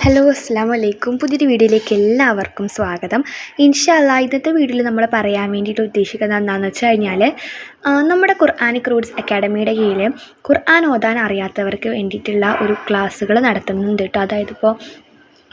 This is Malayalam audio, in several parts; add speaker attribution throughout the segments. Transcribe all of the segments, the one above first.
Speaker 1: ഹലോ അസ്സലാമു അലൈക്കും. പുതിയൊരു വീഡിയോയിലേക്ക് എല്ലാവർക്കും സ്വാഗതം. ഇൻഷാ അല്ലാഹ് ഇന്നത്തെ വീഡിയോയിൽ നമ്മൾ പറയാൻ വേണ്ടിയിട്ട് ഉദ്ദേശിക്കുന്നത് എന്താണെന്ന് വെച്ച് കഴിഞ്ഞാൽ നമ്മുടെ ഖുർആനിക് റൂട്ട്സ് അക്കാഡമിയുടെ കീഴിൽ ഖുർആൻ ഓതാൻ അറിയാത്തവർക്ക് വേണ്ടിയിട്ടുള്ള ഒരു ക്ലാസ്സുകൾ നടത്തുന്നുണ്ട് കേട്ടോ. അതായത് ഇപ്പോൾ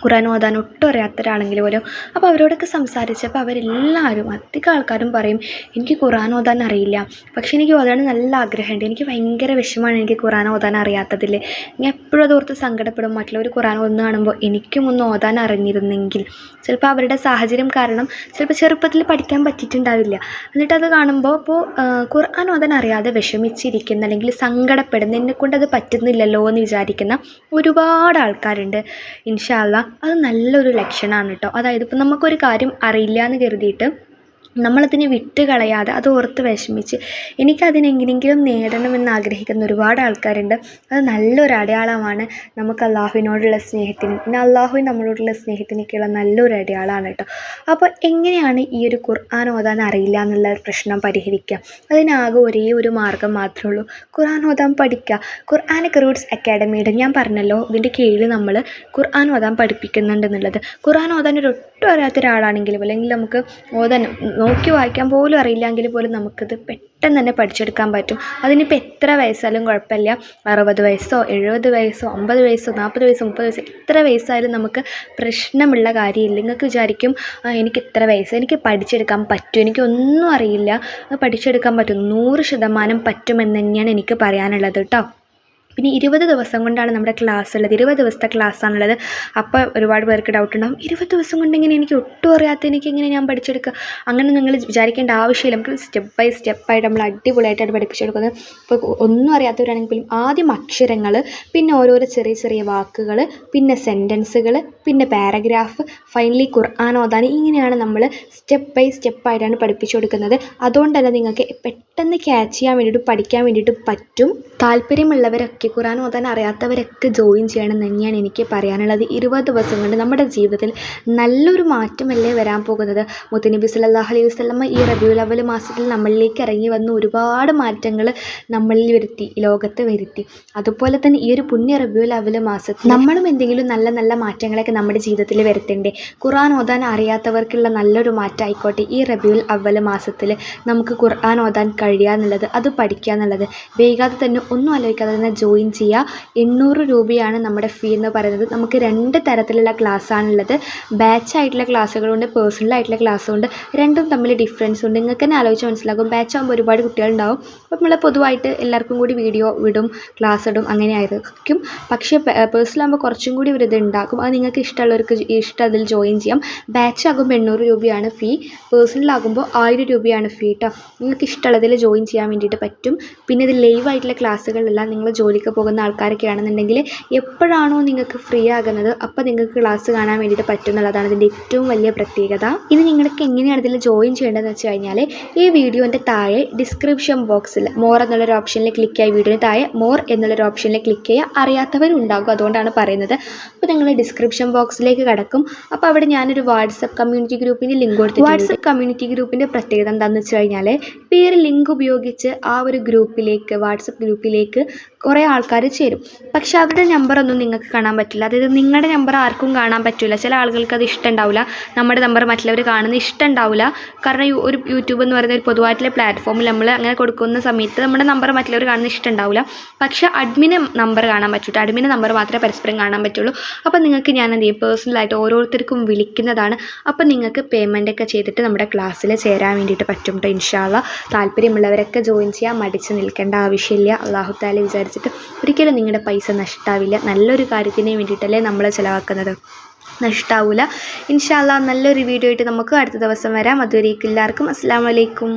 Speaker 1: ഖുർആൻ ഓതാൻ ഒട്ടും അറിയാത്ത ഒരാളെങ്കിൽ പോലും അപ്പോൾ അവരോടൊക്കെ സംസാരിച്ചപ്പോൾ അവരെല്ലാവരും അധികം ആൾക്കാരും പറയും എനിക്ക് ഖുർആൻ ഓതാൻ അറിയില്ല, പക്ഷേ എനിക്ക് ഓതാൻ നല്ല ആഗ്രഹമുണ്ട്, എനിക്ക് ഭയങ്കര വിഷമമാണ് എനിക്ക് ഖുർആൻ ഓതാൻ അറിയാത്തതിൽ. ഞാൻ എപ്പോഴും അതോർത്ത് സങ്കടപ്പെടും. മറ്റുള്ളവർ ഖുർആൻ ഒന്ന് കാണുമ്പോൾ എനിക്കും ഒന്ന് ഓതാൻ അറിഞ്ഞിരുന്നെങ്കിൽ. ചിലപ്പോൾ അവരുടെ സാഹചര്യം കാരണം ചിലപ്പോൾ ചെറുപ്പത്തിൽ പഠിക്കാൻ പറ്റിയിട്ടുണ്ടാവില്ല. എന്നിട്ടത് കാണുമ്പോൾ ഖുർആൻ ഓതാൻ അറിയാതെ വിഷമിച്ചിരിക്കുന്ന അല്ലെങ്കിൽ സങ്കടപ്പെടുന്ന, എന്നെക്കൊണ്ടത് പറ്റുന്നില്ലല്ലോ എന്ന് വിചാരിക്കുന്ന ഒരുപാട് ആൾക്കാരുണ്ട്. ഇൻഷാ അല്ലാഹ് അത് നല്ലൊരു ലക്ഷണമാണ് കേട്ടോ. അതായത് ഇപ്പോൾ നമുക്കൊരു കാര്യം അറിയില്ല എന്ന് കരുതിയിട്ട് നമ്മളതിനെ വിട്ട് കളയാതെ അത് ഓർത്ത് വിഷമിച്ച് എനിക്കതിനെങ്ങനെയെങ്കിലും നേടണമെന്ന് ആഗ്രഹിക്കുന്ന ഒരുപാട് ആൾക്കാരുണ്ട്. അത് നല്ലൊരു അടയാളമാണ് നമുക്ക് അള്ളാഹുവിനോടുള്ള സ്നേഹത്തിന്, പിന്നെ അള്ളാഹുവിന് നമ്മളോടുള്ള സ്നേഹത്തിനൊക്കെയുള്ള നല്ലൊരു അടയാളമാണ് കേട്ടോ. അപ്പോൾ എങ്ങനെയാണ് ഈ ഒരു ഖുർആൻ ഓതാൻ അറിയില്ല എന്നുള്ള പ്രശ്നം പരിഹരിക്കുക? അതിനാകെ ഒരേ ഒരു മാർഗ്ഗം മാത്രമേ ഉള്ളൂ, ഖുർആൻ ഓതാൻ പഠിക്കുക. ഖുർആനിക് റൂട്ട്സ് അക്കാഡമിയുടെ ഞാൻ പറഞ്ഞല്ലോ ഇതിൻ്റെ കീഴിൽ നമ്മൾ ഖുർആൻ ഓതാൻ പഠിപ്പിക്കുന്നുണ്ടെന്നുള്ളത്. ഖുർആൻ ഓതാൻ ഒട്ടും അറിയാത്ത ഒരാളാണെങ്കിൽ അല്ലെങ്കിൽ നമുക്ക് ഓതാൻ നോക്കി വായിക്കാൻ പോലും അറിയില്ലെങ്കിൽ പോലും നമുക്കിത് പെട്ടെന്ന് തന്നെ പഠിച്ചെടുക്കാൻ പറ്റും. അതിനിപ്പോൾ എത്ര വയസ്സായാലും കുഴപ്പമില്ല. 60 വയസ്സോ 70 വയസ്സോ 50 വയസ്സോ 40 വയസ്സോ 30 വയസ്സോ എത്ര വയസ്സായാലും നമുക്ക് പ്രശ്നമുള്ള കാര്യമില്ല. നിങ്ങൾക്ക് വിചാരിക്കും എനിക്ക് ഇത്ര വയസ്സ്, എനിക്ക് പഠിച്ചെടുക്കാൻ പറ്റും, എനിക്കൊന്നും അറിയില്ല, അത് പഠിച്ചെടുക്കാൻ പറ്റും, 100% പറ്റുമെന്ന് തന്നെയാണ് എനിക്ക് പറയാനുള്ളത് കേട്ടോ. പിന്നെ 20 ദിവസം കൊണ്ടാണ് നമ്മുടെ ക്ലാസ് ഉള്ളത്. 20 ദിവസത്തെ ക്ലാസ്സാണുള്ളത്. അപ്പോൾ ഒരുപാട് പേർക്ക് ഡൗട്ട് ഉണ്ടാകും, 20 ദിവസം കൊണ്ട് എങ്ങനെ, എനിക്ക് ഒട്ടും അറിയാത്ത എനിക്ക് എങ്ങനെ ഞാൻ പഠിച്ചെടുക്കുക? അങ്ങനെ നിങ്ങൾ വിചാരിക്കേണ്ട ആവശ്യമില്ല. നമുക്ക് സ്റ്റെപ്പ് ബൈ സ്റ്റെപ്പായിട്ട് നമ്മൾ അടിപൊളിയായിട്ടാണ് പഠിപ്പിച്ചെടുക്കുന്നത്. ഇപ്പോൾ ഒന്നും അറിയാത്തവരാണെങ്കിൽ പോലും ആദ്യം അക്ഷരങ്ങൾ, പിന്നെ ഓരോരോ ചെറിയ ചെറിയ വാക്കുകൾ, പിന്നെ സെൻറ്റൻസുകൾ, പിന്നെ പാരഗ്രാഫ്, ഫൈനലി ഖുർആൻ ഓതാൻ. ഇങ്ങനെയാണ് നമ്മൾ സ്റ്റെപ്പ് ബൈ സ്റ്റെപ്പായിട്ടാണ് പഠിപ്പിച്ചു കൊടുക്കുന്നത്. അതുകൊണ്ട് തന്നെ നിങ്ങൾക്ക് പെട്ടെന്ന് ക്യാച്ച് ചെയ്യാൻ വേണ്ടിയിട്ട് പഠിക്കാൻ വേണ്ടിയിട്ട് പറ്റും. താല്പര്യമുള്ളവരൊക്കെ, ഖുർആൻ ഓതാൻ അറിയാത്തവരൊക്കെ ജോയിൻ ചെയ്യണം എന്ന് തന്നെയാണ് എനിക്ക് പറയാനുള്ളത്. 20 ദിവസം കൊണ്ട് നമ്മുടെ ജീവിതത്തിൽ നല്ലൊരു മാറ്റമല്ലേ വരാൻ പോകുന്നത്. മുത്തുനബി സല്ലല്ലാഹു അലൈഹി വസല്ലമ ഈ റബീഉൽ അവ്വൽ മാസത്തിൽ നമ്മളിലേക്ക് ഇറങ്ങി വന്ന് ഒരുപാട് മാറ്റങ്ങൾ നമ്മളിൽ വരുത്തി, ലോകത്ത് വരുത്തി. അതുപോലെ തന്നെ ഈ ഒരു പുണ്യ റബീഉൽ അവ്വൽ മാസത്തിൽ നമ്മളും എന്തെങ്കിലും നല്ല നല്ല മാറ്റങ്ങളൊക്കെ നമ്മുടെ ജീവിതത്തിൽ വരുത്തണ്ടേ. ഖുർആൻ ഓതാൻ അറിയാത്തവർക്കുള്ള നല്ലൊരു മാറ്റം ആയിക്കോട്ടെ ഈ റബീഉൽ അവ്വൽ മാസത്തിൽ നമുക്ക് ഖുർആൻ ഓതാൻ കഴിയുക എന്നുള്ളത്, അത് പഠിക്കുക എന്നുള്ളത്. വൈകാതെ തന്നെ ഒന്നും ആലോചിക്കാതെ തന്നെ ജോയിൻ ചെയ്യുക. 800 രൂപയാണ് നമ്മുടെ ഫീ എന്ന് പറയുന്നത്. നമുക്ക് 2 തരത്തിലുള്ള ക്ലാസ്സാണുള്ളത്. ബാച്ച് ആയിട്ടുള്ള ക്ലാസ്സുകളുണ്ട്, പേഴ്സണൽ ആയിട്ടുള്ള ക്ലാസ്സുണ്ട്. രണ്ടും തമ്മിൽ ഡിഫറൻസ് ഉണ്ട്. നിങ്ങൾക്ക് തന്നെ ആലോചിച്ച് മനസ്സിലാകും. ബാച്ച് ആകുമ്പോൾ ഒരുപാട് കുട്ടികളുണ്ടാവും. അപ്പോൾ നമ്മൾ പൊതുവായിട്ട് എല്ലാവർക്കും കൂടി വീഡിയോ വിടും, ക്ലാസ് ഇടും, അങ്ങനെ ആയിരിക്കും. പക്ഷേ പേഴ്സണൽ ആകുമ്പോൾ കുറച്ചും കൂടി ഒരു ഇത് ഉണ്ടാക്കും. അത് നിങ്ങൾക്ക് ഇഷ്ടമുള്ളവർക്ക് അതിൽ ജോയിൻ ചെയ്യാം. ബാച്ച് ആകുമ്പോൾ 800 രൂപയാണ് ഫീ, പേഴ്സണലാകുമ്പോൾ 1000 രൂപയാണ് ഫീ കേട്ടോ. നിങ്ങൾക്ക് ഇഷ്ടമുള്ളതിൽ ജോയിൻ ചെയ്യാൻ വേണ്ടിയിട്ട് പറ്റും. പിന്നെ ഇത് ലൈവ് ആയിട്ടുള്ള ക്ലാസ്സുകളെല്ലാം നിങ്ങൾ ജോലിക്ക് പോകുന്ന ആൾക്കാരൊക്കെ ആണെന്നുണ്ടെങ്കിൽ എപ്പോഴാണോ നിങ്ങൾക്ക് ഫ്രീ ആകുന്നത് അപ്പോൾ നിങ്ങൾക്ക് ക്ലാസ് കാണാൻ വേണ്ടിയിട്ട് പറ്റും എന്നുള്ളതാണ് ഇതിൻ്റെ ഏറ്റവും വലിയ പ്രത്യേകത. ഇനി നിങ്ങൾക്ക് എങ്ങനെയാണ് ഇതിൽ ജോയിൻ ചെയ്യേണ്ടതെന്ന് വെച്ച് കഴിഞ്ഞാൽ ഈ വീഡിയോൻ്റെ താഴെ ഡിസ്ക്രിപ്ഷൻ ബോക്സിൽ മോർ എന്നുള്ളൊരു ഓപ്ഷനിൽ ക്ലിക്ക് ചെയ്യുക. വീഡിയോന് താഴെ മോർ എന്നുള്ളൊരു ഓപ്ഷനിൽ ക്ലിക്ക് ചെയ്യുക. അറിയാത്തവരുണ്ടാകും, അതുകൊണ്ടാണ് പറയുന്നത്. അപ്പോൾ നിങ്ങൾ ഡിസ്ക്രിപ്ഷൻ ബോക്സിലേക്ക് കടക്കും. അപ്പോൾ അവിടെ ഞാനൊരു വാട്സപ്പ് കമ്മ്യൂണിറ്റി ഗ്രൂപ്പിൻ്റെ ലിങ്ക് കൊടുത്തു. വാട്സപ്പ് കമ്മ്യൂണിറ്റി ഗ്രൂപ്പിൻ്റെ പ്രത്യേകത എന്താണെന്ന് വെച്ച് കഴിഞ്ഞാൽ ഈ ഒരു ലിങ്ക് ഉപയോഗിച്ച് ആ ഒരു ഗ്രൂപ്പിലേക്ക്, വാട്സപ്പ് ഗ്രൂപ്പിലേക്ക് കുറേ ആൾക്കാർ ചേരും. പക്ഷെ അവരുടെ നമ്പറൊന്നും നിങ്ങൾക്ക് കാണാൻ പറ്റില്ല. അതായത് നിങ്ങളുടെ നമ്പർ ആർക്കും കാണാൻ പറ്റില്ല. ചില ആളുകൾക്ക് അത് ഇഷ്ടമുണ്ടാവില്ല, നമ്മുടെ നമ്പർ മറ്റുള്ളവർ കാണുന്നത് ഇഷ്ടമുണ്ടാവില്ല. കാരണം ഒരു യൂട്യൂബ് എന്ന് പറയുന്ന ഒരു പൊതുവായിട്ടുള്ള പ്ലാറ്റ്ഫോമിൽ നമ്മൾ അങ്ങനെ കൊടുക്കുന്ന സമയത്ത് നമ്മുടെ നമ്പർ മറ്റുള്ളവർ കാണുന്നത് ഇഷ്ടമുണ്ടാവില്ല. പക്ഷേ അഡ്മിനെ നമ്പർ കാണാൻ പറ്റൂട്ടോ. അഡ്മിനെ നമ്പർ മാത്രമേ പരസ്പരം കാണാൻ പറ്റുള്ളൂ. അപ്പോൾ നിങ്ങൾക്ക് ഞാൻ എന്ത് ചെയ്യും, പേഴ്സണലായിട്ട് ഓരോരുത്തർക്കും വിളിക്കുന്നതാണ്. അപ്പോൾ നിങ്ങൾക്ക് പേയ്മെൻറ്റൊക്കെ ചെയ്തിട്ട് നമ്മുടെ ക്ലാസ്സിൽ ചേരാൻ വേണ്ടിയിട്ട് പറ്റും കേട്ടോ. ഇൻഷാ അല്ലാഹ് താല്പര്യമുള്ളവരൊക്കെ ജോയിൻ ചെയ്യാൻ മടിച്ച് നിൽക്കേണ്ട ആവശ്യമില്ല. അല്ലാഹു തആല വിചാരിച്ചിട്ട് ഒരിക്കലും നിങ്ങളുടെ പൈസ നഷ്ടമാവില്ല. നല്ലൊരു കാര്യത്തിന് വേണ്ടിയിട്ടല്ലേ നമ്മൾ ചിലവാക്കുന്നത്, നഷ്ടമാവില്ല. ഇൻഷാ അല്ലാഹ് നല്ലൊരു വീഡിയോ ആയിട്ട് നമുക്ക് അടുത്ത ദിവസം വരാം. അതുവരേക്കും എല്ലാവർക്കും അസ്സലാമു അലൈക്കും.